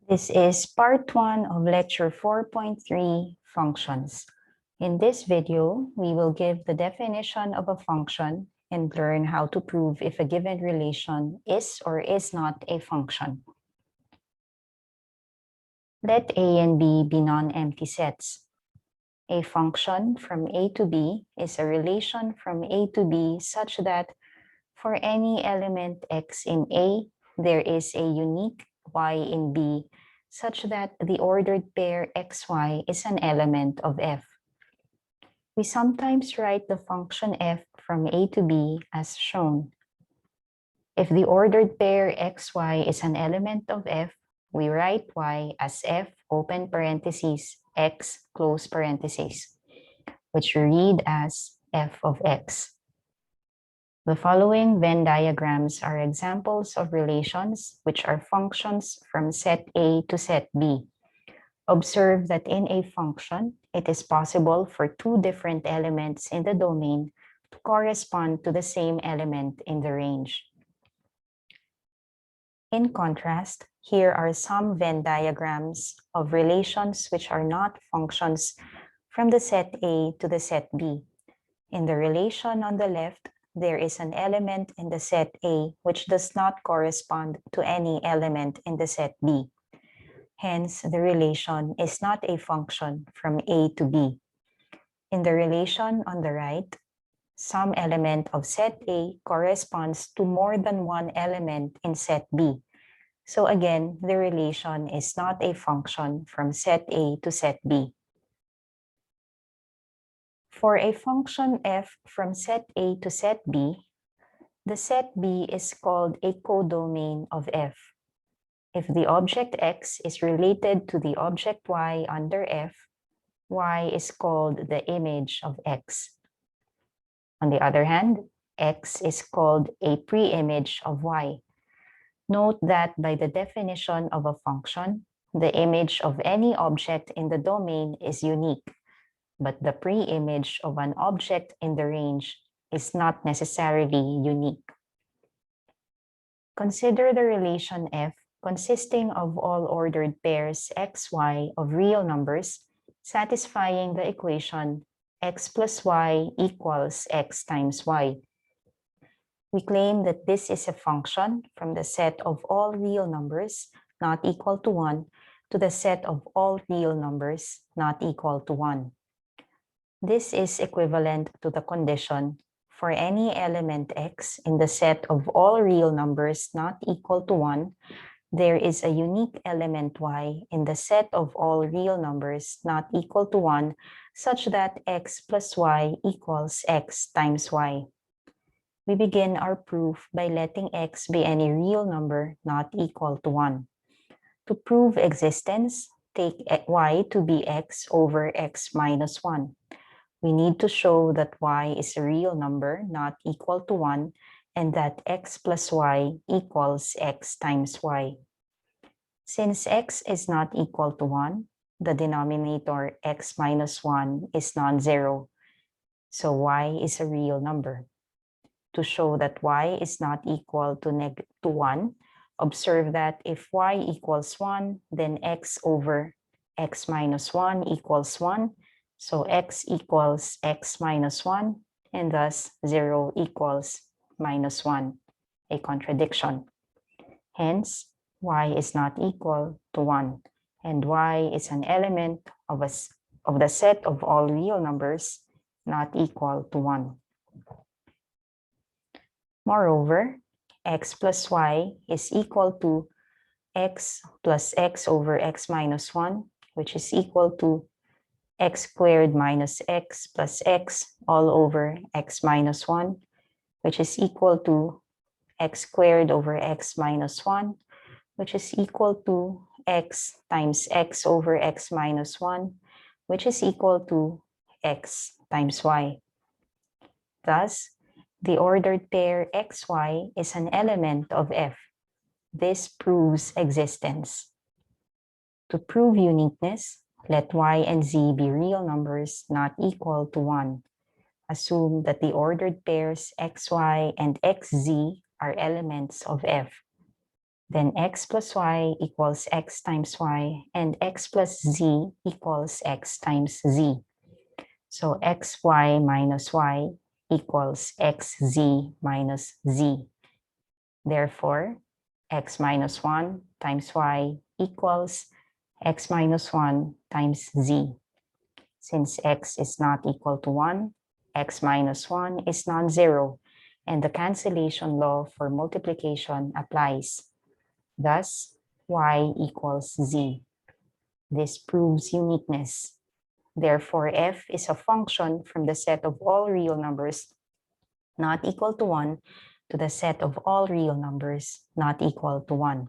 This is part 1 of lecture 4.3, functions. In this video, we will give the definition of a function and learn how to prove if a given relation is or is not a function. Let A and B be non-empty sets. A function from A to B is a relation from A to B such that for any element x in A, there is a unique y in B such that the ordered pair xy is an element of f. We sometimes write the function f from A to B as shown. If the ordered pair xy is an element of f, we write y as f open parentheses x close parentheses, which we read as f of x. The following Venn diagrams are examples of relations which are functions from set A to set B. Observe that in a function, it is possible for two different elements in the domain to correspond to the same element in the range. In contrast, here are some Venn diagrams of relations which are not functions from the set A to the set B. In the relation on the left, there is an element in the set A which does not correspond to any element in the set B. Hence, the relation is not a function from A to B. In the relation on the right, some element of set A corresponds to more than one element in set B. So again, the relation is not a function from set A to set B. For a function f from set A to set B, the set B is called a codomain of f. If the object x is related to the object y under f, y is called the image of x. On the other hand, x is called a pre-image of y. Note that by the definition of a function, the image of any object in the domain is unique, but the pre-image of an object in the range is not necessarily unique. Consider the relation f consisting of all ordered pairs xy of real numbers satisfying the equation x plus y equals x times y. We claim that this is a function from the set of all real numbers not equal to 1 to the set of all real numbers not equal to 1. This is equivalent to the condition for any element x in the set of all real numbers not equal to 1, there is a unique element y in the set of all real numbers not equal to 1 such that x plus y equals x times y. We begin our proof by letting x be any real number not equal to 1. To prove existence, take y to be x over x minus 1. We need to show that y is a real number not equal to 1 and that x plus y equals x times y. Since x is not equal to 1, the denominator x minus 1 is non-zero, so y is a real number. To show that y is not equal to 1, observe that if y equals 1, then x over x minus 1 equals 1, so x equals x minus 1, and thus 0 equals minus 1, a contradiction. Hence, y is not equal to 1, and y is an element of the set of all real numbers not equal to 1. Moreover, x plus y is equal to x plus x over x minus 1, which is equal to x squared minus x plus x all over x minus 1, which is equal to x squared over x minus 1, which is equal to x times x over x minus 1, which is equal to x times y. Thus, the ordered pair xy is an element of f. This proves existence. To prove uniqueness, let y and z be real numbers not equal to 1. Assume that the ordered pairs xy and xz are elements of f. Then x plus y equals x times y, and x plus z equals x times z. So xy minus y equals xz minus z. Therefore, x minus 1 times y equals x minus 1 times z. Since x is not equal to 1, x minus 1 is non-zero, and the cancellation law for multiplication applies. Thus, y equals z. This proves uniqueness. Therefore, f is a function from the set of all real numbers not equal to 1 to the set of all real numbers not equal to 1.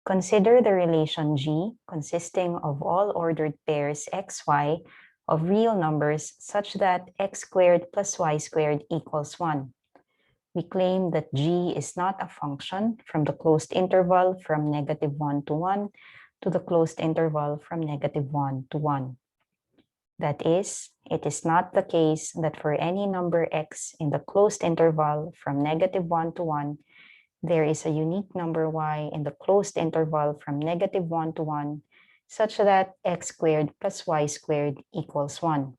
Consider the relation G consisting of all ordered pairs xy of real numbers such that x squared plus y squared equals 1. We claim that G is not a function from the closed interval from -1 to 1 to the closed interval from -1 to 1. That is, it is not the case that for any number x in the closed interval from -1 to 1, there is a unique number y in the closed interval from -1 to 1, such that x squared plus y squared equals 1.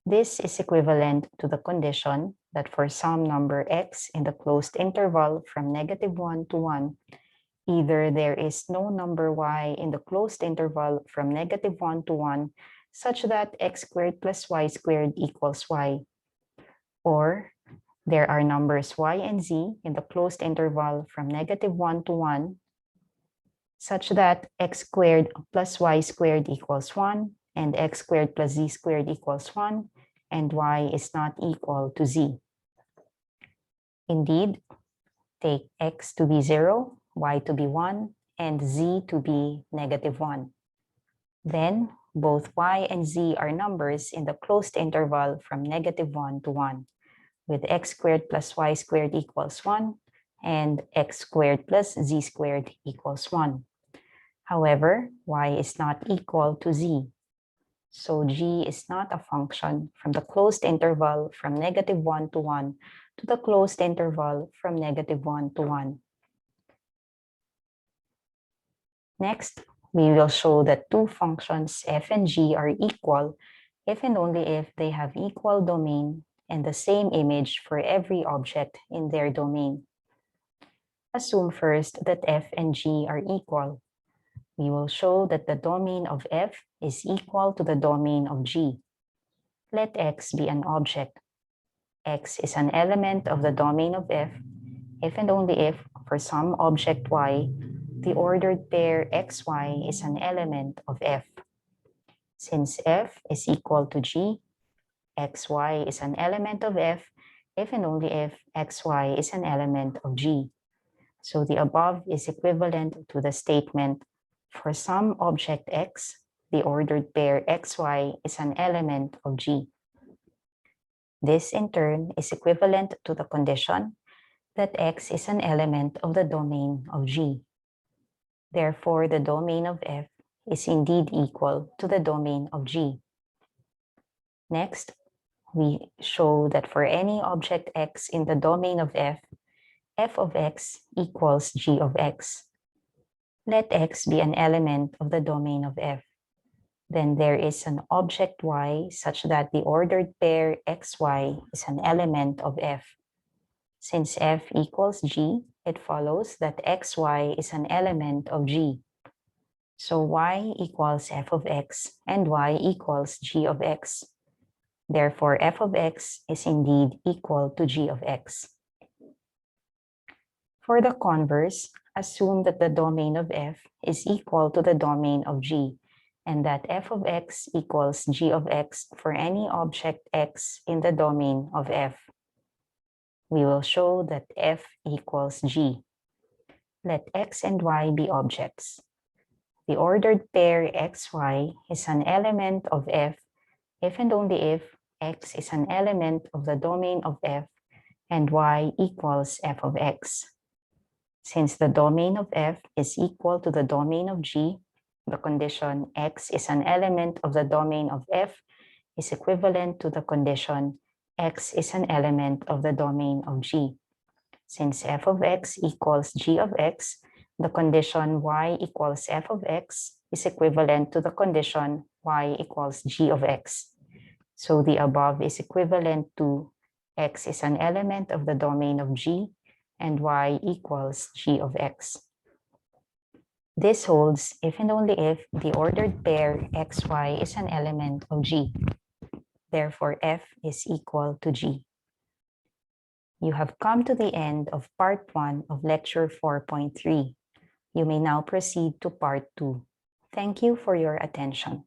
This is equivalent to the condition that for some number x in the closed interval from -1 to 1, either there is no number y in the closed interval from -1 to 1, such that x squared plus y squared equals y, or there are numbers y and z in the closed interval from -1 to 1, such that x squared plus y squared equals 1, and x squared plus z squared equals 1, and y is not equal to z. Indeed, take x to be 0, y to be 1, and z to be -1. Then, both y and z are numbers in the closed interval from -1 to 1, with x squared plus y squared equals 1, and x squared plus z squared equals 1. However, y is not equal to z. So g is not a function from the closed interval from -1 to 1 to the closed interval from -1 to 1. Next, we will show that two functions f and g are equal if and only if they have equal domain and the same image for every object in their domain. Assume first that f and g are equal. We will show that the domain of f is equal to the domain of g. Let x be an object. X is an element of the domain of f if and only if, for some object y, the ordered pair xy is an element of f. Since f is equal to g, xy is an element of f if and only if xy is an element of g. So the above is equivalent to the statement, for some object x, the ordered pair xy is an element of g. This in turn is equivalent to the condition that x is an element of the domain of g. Therefore, the domain of f is indeed equal to the domain of g. Next, we show that for any object x in the domain of f, f of x equals g of x. Let x be an element of the domain of f. Then there is an object y such that the ordered pair xy is an element of f. Since f equals g, it follows that xy is an element of g. So y equals f of x and y equals g of x. Therefore, f of x is indeed equal to g of x. For the converse, assume that the domain of f is equal to the domain of g, and that f of x equals g of x for any object x in the domain of f. We will show that f equals g. Let x and y be objects. The ordered pair xy is an element of f if and only if x is an element of the domain of f and y equals f of x. Since the domain of f is equal to the domain of g, the condition x is an element of the domain of f is equivalent to the condition x is an element of the domain of g. Since f of x equals g of x, the condition y equals f of x is equivalent to the condition y equals g of x. So the above is equivalent to x is an element of the domain of G and y equals g of x. This holds if and only if the ordered pair xy is an element of G. Therefore, f is equal to G. You have come to the end of part 1 of lecture 4.3. You may now proceed to part 2. Thank you for your attention.